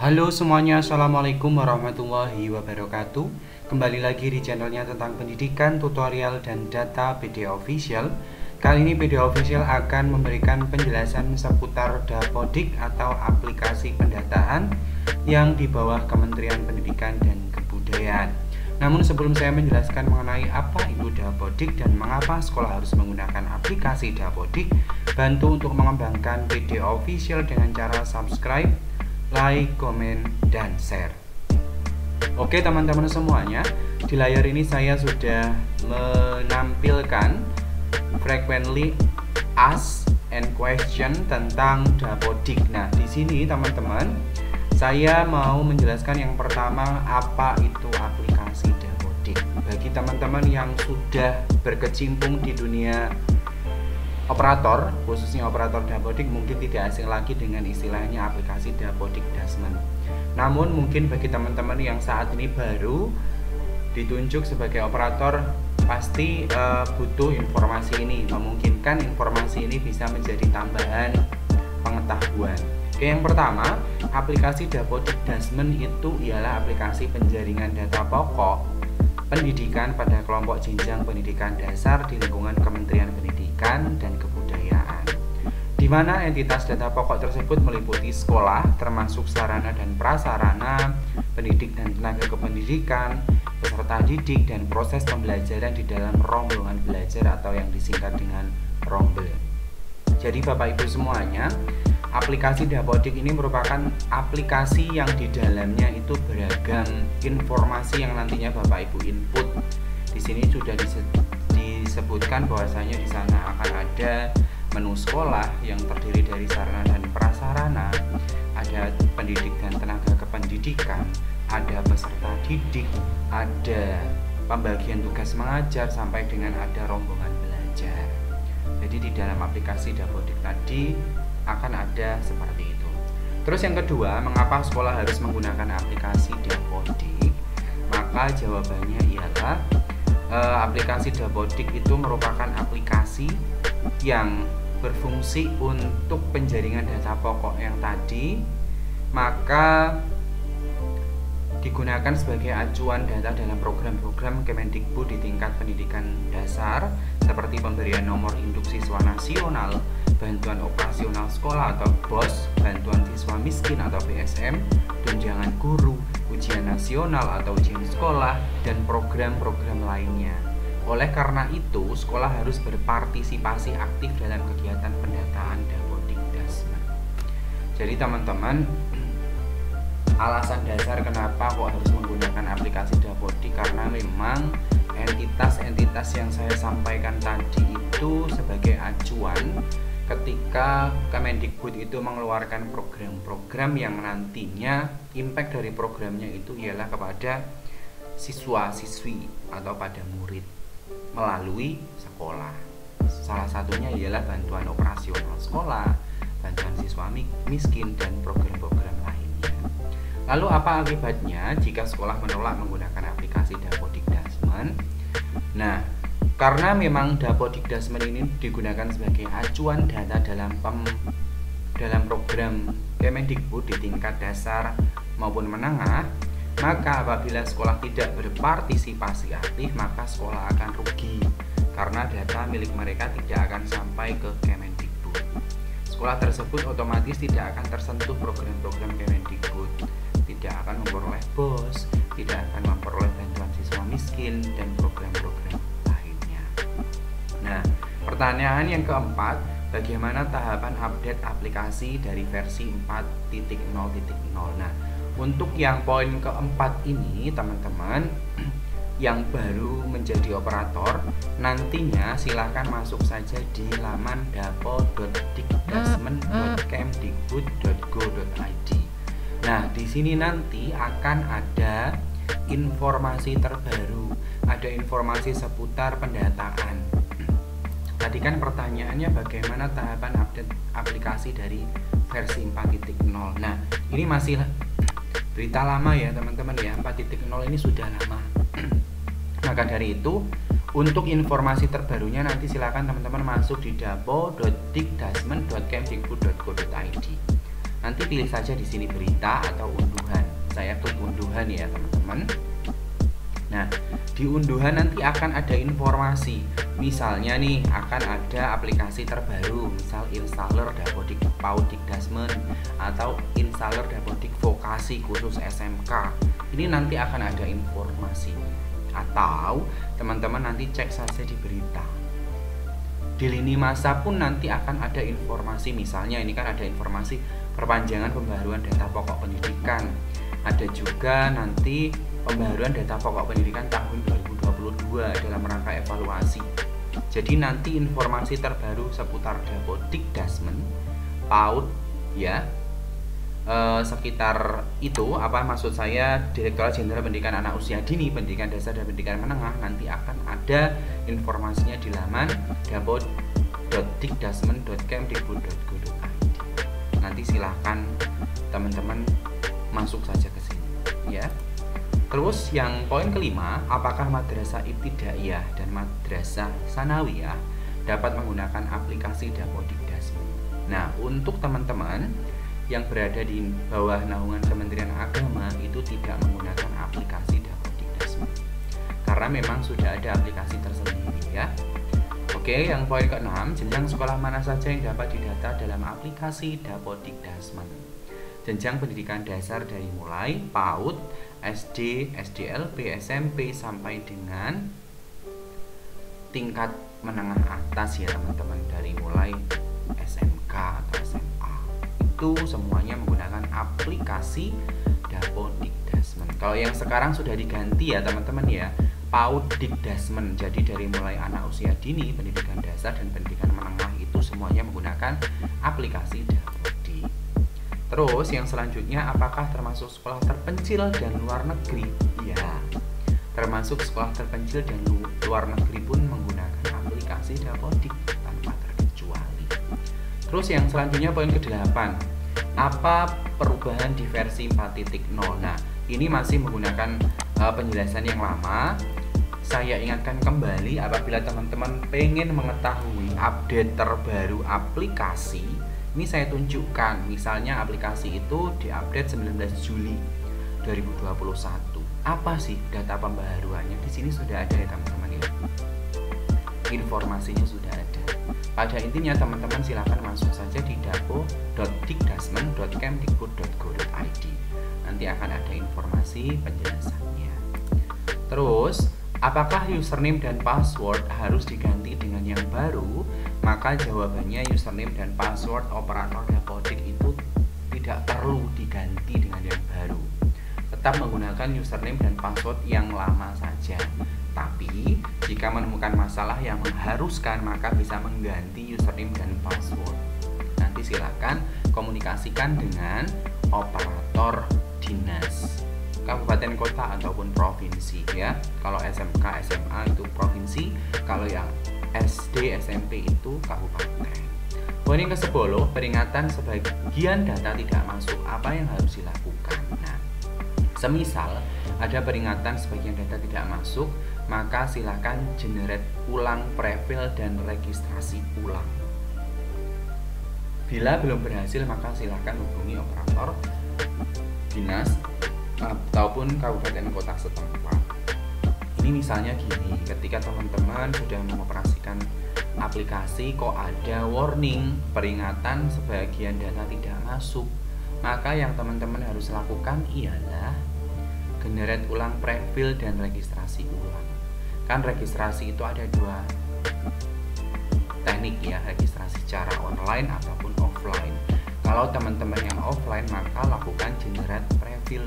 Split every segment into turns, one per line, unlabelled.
Halo semuanya, Assalamualaikum warahmatullahi wabarakatuh. Kembali lagi di channelnya tentang pendidikan, tutorial, dan data PD Official. Kali ini PD Official akan memberikan penjelasan seputar Dapodik atau aplikasi pendataan yang di bawah Kementerian Pendidikan dan Kebudayaan. Namun sebelum saya menjelaskan mengenai apa itu Dapodik dan mengapa sekolah harus menggunakan aplikasi Dapodik, bantu untuk mengembangkan PD Official dengan cara subscribe, like, komen, dan share. Oke teman-teman semuanya, di layar ini saya sudah menampilkan frequently asked and question tentang Dapodik. Nah, di sini teman-teman, saya mau menjelaskan yang pertama, apa itu aplikasi Dapodik. Bagi teman-teman yang sudah berkecimpung di dunia operator, khususnya operator Dapodik, mungkin tidak asing lagi dengan istilahnya aplikasi Dapodik Dasmen. Namun mungkin bagi teman-teman yang saat ini baru ditunjuk sebagai operator, pasti butuh informasi ini. Memungkinkan informasi ini bisa menjadi tambahan pengetahuan. Oke, yang pertama, aplikasi Dapodik Dasmen itu ialah aplikasi penjaringan data pokok pendidikan pada kelompok jenjang pendidikan dasar di lingkungan Kementerian Pendidikan dan Kebudayaan, di mana entitas data pokok tersebut meliputi sekolah, termasuk sarana dan prasarana pendidik dan tenaga kependidikan, peserta didik, dan proses pembelajaran di dalam rombongan belajar atau yang disingkat dengan rombel. Jadi Bapak Ibu semuanya, aplikasi Dapodik ini merupakan aplikasi yang di dalamnya itu beragam informasi yang nantinya Bapak Ibu input. Di sini sudah disebutkan bahwasanya di sana akan ada menu sekolah yang terdiri dari sarana dan prasarana, ada pendidik dan tenaga kependidikan, ada peserta didik, ada pembagian tugas mengajar, sampai dengan ada rombongan belajar. Jadi di dalam aplikasi Dapodik tadi akan ada seperti itu. Terus yang kedua, mengapa sekolah harus menggunakan aplikasi Dapodik? Maka jawabannya ialah aplikasi Dapodik itu merupakan aplikasi yang berfungsi untuk penjaringan data pokok yang tadi, maka digunakan sebagai acuan data dalam program-program Kemendikbud di tingkat pendidikan dasar, seperti pemberian nomor induk siswa nasional, bantuan operasional sekolah atau BOS, bantuan siswa miskin atau BSM, tunjangan guru, ujian nasional atau ujian sekolah, dan program-program lainnya. Oleh karena itu, sekolah harus berpartisipasi aktif dalam kegiatan pendataan Dapodik Dasmen. Jadi teman-teman, alasan dasar kenapa kok harus menggunakan aplikasi Dapodik, karena memang entitas-entitas yang saya sampaikan tadi itu sebagai acuan ketika Kemendikbud itu mengeluarkan program-program yang nantinya impact dari programnya itu ialah kepada siswa-siswi atau pada murid melalui sekolah. Salah satunya ialah bantuan operasional sekolah, bantuan siswa miskin, dan program-program lainnya. Lalu apa akibatnya jika sekolah menolak menggunakan aplikasi Dapodik Dasmen? Nah, karena memang Dapodik Dasmen ini digunakan sebagai acuan data dalam program Kemendikbud di tingkat dasar maupun menengah, maka apabila sekolah tidak berpartisipasi aktif, maka sekolah akan rugi karena data milik mereka tidak akan sampai ke Kemendikbud. Sekolah tersebut otomatis tidak akan tersentuh program-program Kemendikbud, tidak akan memperoleh BOS, tidak akan memperoleh bantuan siswa miskin, dan program-program lainnya. Nah, pertanyaan yang keempat, bagaimana tahapan update aplikasi dari versi 4.0.0? Nah, untuk yang poin keempat ini teman-teman yang baru menjadi operator, nantinya silahkan masuk saja di laman dapo.dikdasmen.kemdikbud.go.id. Nah, di sini nanti akan ada informasi terbaru, ada informasi seputar pendataan. Tadi kan pertanyaannya bagaimana tahapan update aplikasi dari versi 4.0. Nah, ini masih berita lama ya teman-teman ya, 4.0 ini sudah lama. Maka dari itu, untuk informasi terbarunya nanti silakan teman-teman masuk di dapo.dikdasmen.kemdikbud.go.id. Nanti pilih saja di sini berita atau unduhan. Saya klik unduhan ya teman-teman. Nah, di unduhan nanti akan ada informasi. Misalnya nih, akan ada aplikasi terbaru, misal installer Dapodik PAUD Dikdasmen atau installer Dapodik vokasi khusus SMK. Ini nanti akan ada informasi. Atau teman-teman nanti cek saja di berita. Di lini masa pun nanti akan ada informasi, misalnya ini kan ada informasi perpanjangan pembaruan data pokok pendidikan. Ada juga nanti pembaruan data pokok pendidikan tahun 2022 dalam rangka evaluasi. Jadi nanti informasi terbaru seputar Dapodikdasmen, PAUD ya, sekitar itu, apa maksud saya, Direktorat Jenderal Pendidikan Anak Usia Dini, Pendidikan Dasar dan Pendidikan Menengah, nanti akan ada informasinya di laman dapod.dikdasmen.kemdikbud.go.id. Nanti silahkan teman-teman masuk saja ke sini ya. Terus yang poin kelima, apakah madrasah ibtidaiyah dan madrasah sanawiyah dapat menggunakan aplikasi Dapodikdasmen? Nah, untuk teman-teman yang berada di bawah naungan Kementerian Agama itu tidak menggunakan aplikasi Dapodikdasmen karena memang sudah ada aplikasi tersendiri ya. Oke, yang poin ke-6, jenjang sekolah mana saja yang dapat didata dalam aplikasi Dapodikdasmen? Jenjang pendidikan dasar dari mulai PAUD, SD, SDLB, SMP sampai dengan tingkat menengah atas ya teman-teman, dari mulai SMK atau SMA. Itu semuanya menggunakan aplikasi Dapodikdasmen. Kalau yang sekarang sudah diganti ya teman-teman ya, PAUD Dikdasmen. Jadi dari mulai anak usia dini, pendidikan dasar dan pendidikan menengah itu semuanya menggunakan aplikasi Dapodik. Terus yang selanjutnya, apakah termasuk sekolah terpencil dan luar negeri? Ya, termasuk sekolah terpencil dan luar negeri pun menggunakan aplikasi Dapodik tanpa terkecuali. Terus yang selanjutnya poin ke-8, apa perubahan di versi 4.0? Nah, ini masih menggunakan penjelasan yang lama. Saya ingatkan kembali, apabila teman-teman pengen mengetahui update terbaru aplikasi, ini saya tunjukkan. Misalnya aplikasi itu diupdate 19 Juli 2021. Apa sih data pembaruannya? Di sini sudah ada ya teman-teman ya. Informasinya sudah ada. Pada intinya teman-teman silakan masuk saja di dapo.dikdasmen.kemdikbud.go.id. Nanti akan ada informasi penjelasannya. Terus, apakah username dan password harus diganti dengan yang baru? Maka jawabannya username dan password operator Dapodik itu tidak perlu diganti dengan yang baru. Tetap menggunakan username dan password yang lama saja. Tapi jika menemukan masalah yang mengharuskan, maka bisa mengganti username dan password. Nanti silakan komunikasikan dengan operator dinas kabupaten kota ataupun provinsi ya. Kalau SMK SMA itu provinsi, kalau yang SD SMP itu kabupaten. Poin yang ke-10, peringatan sebagian data tidak masuk, apa yang harus dilakukan? Nah, semisal ada peringatan sebagian data tidak masuk, maka silakan generate ulang prefill dan registrasi ulang. Bila belum berhasil, maka silakan hubungi operator dinas ataupun kabupaten kota setempat. Ini misalnya gini, ketika teman-teman sudah mengoperasikan aplikasi kok ada warning peringatan sebagian data tidak masuk, maka yang teman-teman harus lakukan ialah generate ulang prefill dan registrasi ulang. Kan registrasi itu ada dua teknik ya, registrasi secara online ataupun offline. Kalau teman-teman yang offline, maka lakukan generate prefill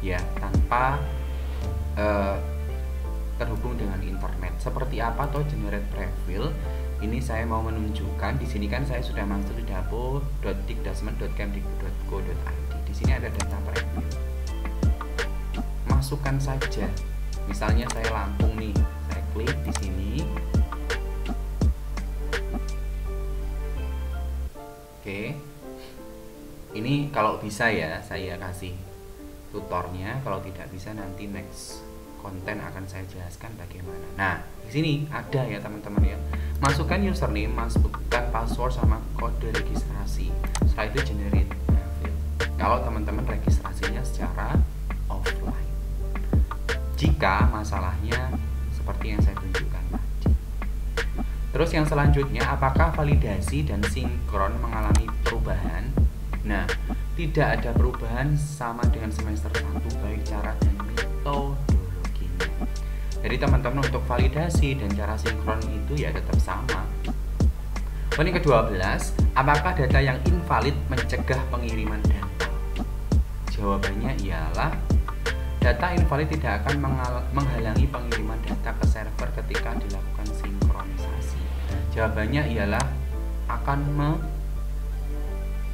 ya, tanpa terhubung dengan internet. Seperti apa toh generate prefill? Ini saya mau menunjukkan. Di sini kan saya sudah masuk di dapo.dikdasmen.kemdikbud.go.id. Di sini ada data prefill. Masukkan saja. Misalnya saya Lampung nih, saya klik di sini. Oke. Ini kalau bisa ya saya kasih tutornya, kalau tidak bisa nanti next konten akan saya jelaskan bagaimana. Nah, di sini ada ya teman-teman ya. Masukkan username, masukkan password sama kode registrasi. Setelah itu generate prefill. kalau teman-teman registrasinya secara offline. Jika masalahnya seperti yang saya tunjukkan tadi. Terus yang selanjutnya, apakah validasi dan sinkron mengalami perubahan? Nah, tidak ada perubahan sama dengan semester 1 baik cara dan metodologinya. Jadi teman-teman untuk validasi dan cara sinkron itu ya tetap sama. Poin ke-12, apakah data yang invalid mencegah pengiriman data? Jawabannya ialah data invalid tidak akan menghalangi pengiriman data ke server ketika dilakukan sinkronisasi. Jawabannya ialah akan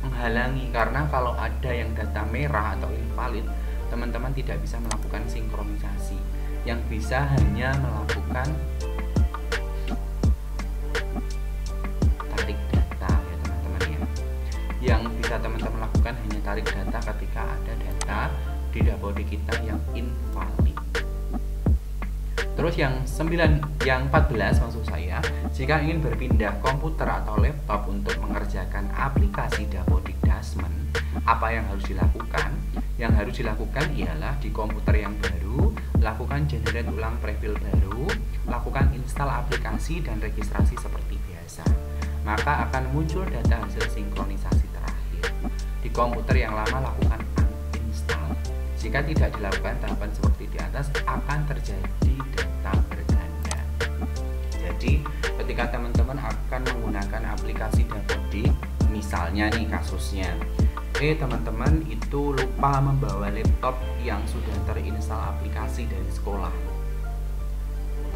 menghalangi, karena kalau ada yang data merah atau invalid, teman-teman tidak bisa melakukan sinkronisasi. Yang bisa hanya melakukan tarik data ya teman-teman ya. Yang bisa teman-teman lakukan hanya tarik data ketika ada data di dapodik kita yang invalid. Terus yang 14 maksud saya, jika ingin berpindah komputer atau laptop untuk mengerjakan aplikasi dapodik Dasmen, apa yang harus dilakukan? Yang harus dilakukan ialah di komputer yang baru, lakukan generate ulang preview baru, lakukan install aplikasi dan registrasi seperti biasa. Maka akan muncul data hasil sinkronisasi terakhir. Di komputer yang lama lakukan uninstall. Jika tidak dilakukan tahapan seperti di atas, akan terjadi data berganda. Jadi, ketika teman-teman akan menggunakan aplikasi dapodik, misalnya nih kasusnya, teman-teman itu lupa membawa laptop yang sudah terinstall aplikasi dari sekolah.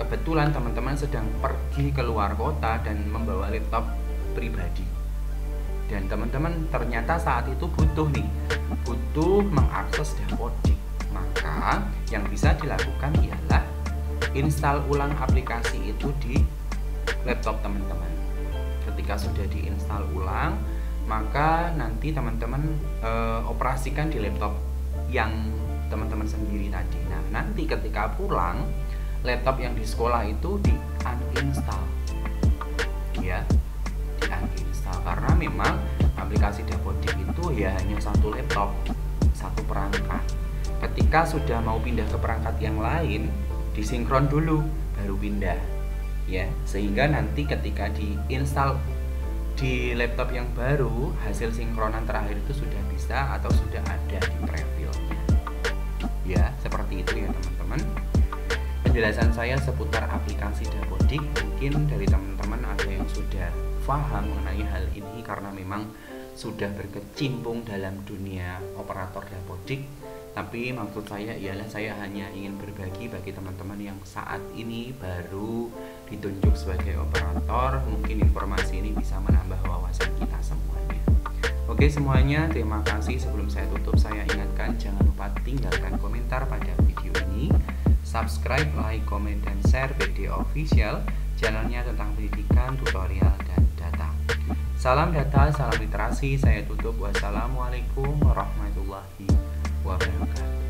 Kebetulan teman-teman sedang pergi ke luar kota dan membawa laptop pribadi. Dan teman-teman ternyata saat itu butuh mengakses dapodik. Maka yang bisa dilakukan ialah install ulang aplikasi itu di laptop teman-teman. Ketika sudah diinstal ulang, maka nanti teman-teman operasikan di laptop yang teman-teman sendiri tadi. Nah, nanti ketika pulang, laptop yang di sekolah itu di uninstall ya, di uninstall, karena memang aplikasi dapodik itu ya hanya satu laptop, satu perangkat. Ketika sudah mau pindah ke perangkat yang lain, disinkron dulu baru pindah ya, sehingga nanti ketika diinstal di laptop yang baru, hasil sinkronan terakhir itu sudah bisa atau sudah ada di previewnya ya, seperti itu ya teman-teman. Penjelasan saya seputar aplikasi dapodik, mungkin dari teman-teman ada yang sudah paham mengenai hal ini karena memang sudah berkecimpung dalam dunia operator dapodik. Tapi maksud saya ialah saya hanya ingin berbagi bagi teman-teman yang saat ini baru ditunjuk sebagai operator. Mungkin informasi ini bisa menambah wawasan kita semuanya. Oke semuanya, terima kasih. Sebelum saya tutup, saya ingatkan jangan lupa tinggalkan komentar pada video ini, subscribe, like, komen, dan share BD Official, channelnya tentang pendidikan, tutorial, dan data. Salam data, salam literasi. Saya tutup. Wassalamualaikum warahmatullahi wabarakatuh.